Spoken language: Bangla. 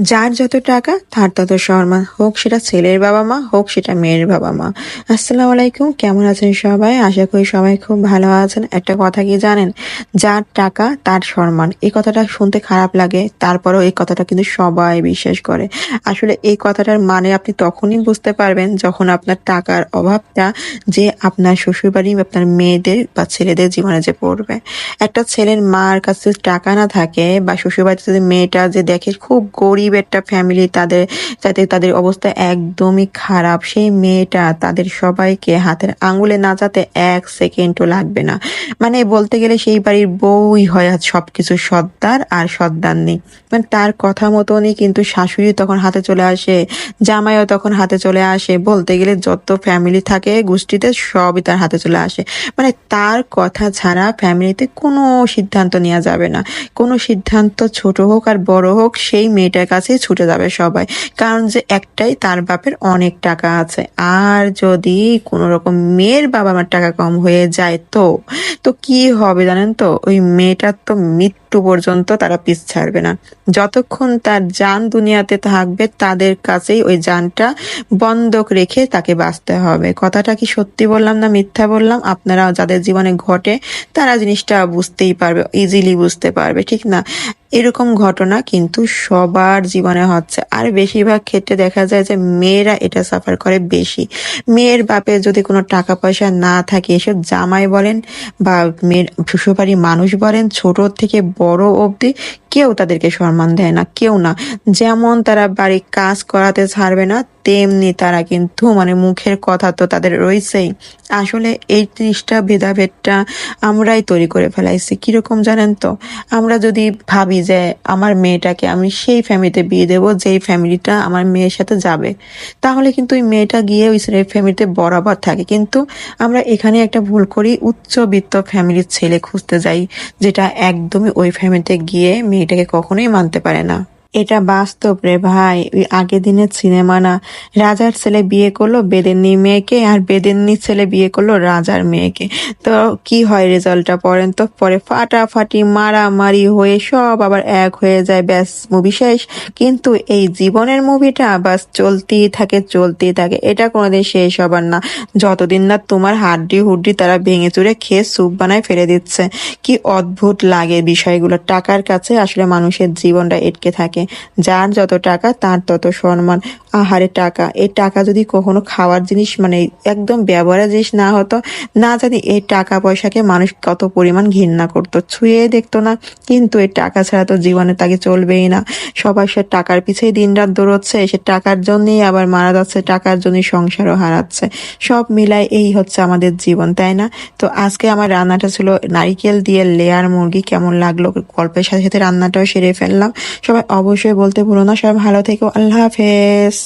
যার যত টাকা তার তত সম্মান, হোক সেটা ছেলের বাবা মা, হোক সেটা মেয়ের বাবা মা। আসসালামু আলাইকুম, কেমন আছেন সবাই? আশা করি সবাই খুব ভালো আছেন। একটা কথা কি জানেন, যার টাকা তার সম্মান, এই কথাটা শুনতে খারাপ লাগে, তারপরেও এই কথাটা কিন্তু সবাই বিশ্বাস করে। আসলে এই কথাটার মানে আপনি তখনই বুঝতে পারবেন যখন আপনার টাকার অভাবটা যে আপনার শ্বশুরবাড়ি বা আপনার মেয়েদের বা ছেলেদের জীবনে যে পড়বে। একটা ছেলের মার কাছে যদি টাকা না থাকে বা শ্বশুরবাড়িতে যদি মেয়েটা যে দেখে খুব গরিব একটা ফ্যামিলি, তাদের অবস্থা একদমই খারাপ, সেই মেয়েটা তাদের সবাইকে হাতের আঙুলে নাচাতে 1 সেকেন্ডও লাগবে না। মানে বলতে গেলে সেই বাড়ির বউই হয় আজ সবকিছু সর্দার আর সর্দারনি। মানে তার কথা মতনই কিন্তু শাশুড়ি তখন হাতে চলে আসে, জামাইও তখন হাতে চলে আসে। বলতে গেলে যত ফ্যামিলি থাকে গোষ্ঠীতে সবই তার হাতে চলে আসে। মানে তার কথা ছাড়া ফ্যামিলিতে কোনো সিদ্ধান্ত নেওয়া যাবে না। কোনো সিদ্ধান্ত ছোট হোক আর বড় হোক সেই মেয়েটার কাছেই ছুটে যাবে সবাই। কারণ যে একটাই, তার বাপের অনেক টাকা আছে। আর যদি কোনো রকম মেয়ের বাবা মার টাকা কম হয়ে যায় তো কি হবে জানেন তো? ওই মেয়েটার তো মৃত্যু পর্যন্ত তারা পিছ ছাড়বে না। যতক্ষণ তার জান দুনিয়াতে থাকবে তাদের কাছেই ওই জানটা বন্ধক রেখে তাকে বাঁচতে হবে। কথাটা কি সত্যি বললাম না মিথ্যা বললাম? আপনারা যাদের জীবনে ঘটে তারা জিনিসটা বুঝতেই পারবে, ইজিলি বুঝতে পারবে, ঠিক না? এরকম ঘটনা কিন্তু সবার জীবনে হচ্ছে, আর বেশিরভাগ ক্ষেত্রে দেখা যায় যে মেয়েরা এটা সাফার করে বেশি। মেয়ের বাপের যদি কোনো টাকা পয়সা না থাকে, এসব জামাই বলেন বা মেয়ের শ্বশুরবাড়ির মানুষ বলেন, ছোট থেকে বড় অবধি কেউ তাদেরকে সম্মান দেয় না, কেউ না। যেমন তারা বাড়ির কাজ করাতে ছাড়বে না, তেমনি তারা কিন্তু মানে মুখের কথা তো তাদের রয়েছেই। আসলে এই জিনিসটা, ভেদাভেদটা আমরাই তৈরি করে ফেলাইছি। কিরকম জানেন তো? আমরা যদি ভাবি যে আমার মেয়েটাকে আমি সেই ফ্যামিলিতে বিয়ে দেবো যেই ফ্যামিলিটা আমার মেয়ের সাথে যাবে, তাহলে কিন্তু ওই মেয়েটা গিয়ে ওই ফ্যামিলিতে বরাবর থাকে। কিন্তু আমরা এখানে একটা ভুল করি, উচ্চবিত্ত ফ্যামিলির ছেলে খুঁজতে যাই, যেটা একদমই ওই ফ্যামিলিতে গিয়ে মেয়েটাকে কখনোই মানতে পারে না। এটা বাস্তব রে ভাই, ওই আগের দিনের সিনেমা না? রাজার ছেলে বিয়ে করলো বেদেননি মেয়েকে, আর বেদেননি ছেলে বিয়ে করলো রাজার মেয়েকে। তো কি হয় রেজাল্টটা পড়েন তো? পরে ফাটাফাটি মারামারি হয়ে সব আবার এক হয়ে যায়, ব্যাস মুভি শেষ। কিন্তু এই জীবনের মুভিটা বাস চলতেই থাকে চলতেই থাকে, এটা কোনোদিন শেষ হবার না, যতদিন না তোমার হাড্ডি হুড্ডি তারা ভেঙে চুরে খেয়ে স্যুপ বানায় ফেলে দিচ্ছে। কি অদ্ভুত লাগে বিষয়গুলো। টাকার কাছে আসলে মানুষের জীবনটা এটকে থাকে। যার যত টাকা তার তত সম্মান। আহারে টাকা, এই টাকা যদি কখনো খাওয়ার জিনিস মানে একদম ব্যবহারের জিনিস না হতো, না জানি এই টাকা পয়সাকে মানুষ কত পরিমাণ ঘৃণা করতো, ছুঁয়ে দেখতো না। কিন্তু এই টাকা ছাড়া তো জীবনে তাকে চলবেই না। সবাই সে টাকার পিছেই দিনরাত দৌড়চ্ছে, সে টাকার জন্যই আবার মারা যাচ্ছে, টাকার জন্যই সংসারও হারাচ্ছে। সব মিলাই এই হচ্ছে আমাদের জীবন, তাই না? তো আজকে আমার রান্নাটা ছিল নারিকেল দিয়ে লেয়ার মুরগি। কেমন লাগলো? গল্পের সাথে সাথে রান্নাটাও সেরে ফেললাম। সবাই অবশ্যই বলতে ভুলো না। সবাই ভালো থেকো, আল্লাহ হাফেজ।